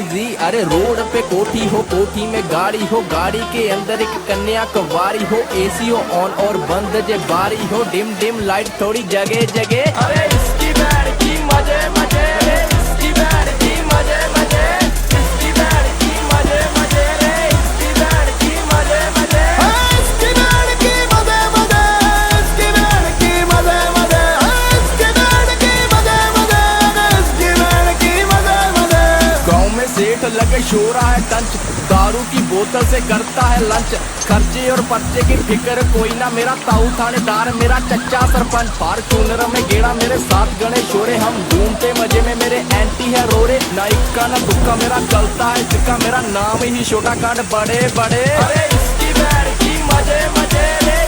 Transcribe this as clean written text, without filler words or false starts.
अरे रोड पे कोठी हो, कोठी में गाड़ी हो, गाड़ी के अंदर एक कन्या कुंवारी हो, एसी हो ऑन और बंद जे बारी हो, डिम डिम लाइट थोड़ी जगह जगह। अरे इसकी बैंड की मजे मजे, इसकी बैंड की मजे मजे, इसकी बैंड की मजे मजे रे, इसकी बैंड की मजे मजे, इसकी बैंड की मजे मजे, इसकी बैंड की मजे मजे, इसकी बैंड की मजे मजे, इसकी बैंड की मजे मजे। गाँव में सेठ लगे शोरा है टंच, दारू की बोतल से करता है लंच, खर्चे और पर्चे की फिक्र कोई ना, मेरा ताऊ थानेदार मेरा चच्चा सरपंच, फॉर्च्यूनर में गेड़ा मेरे साथ गणेश शोरे, हम घूमते मजे में मेरे एंटी है रोरे, ना इक्का ना दुक्का मेरा चलता है सिक्का, मेरा नाम ही छोटा कांड बड़े बड़े। अरे इसकी बैंड की मजे मजे रे,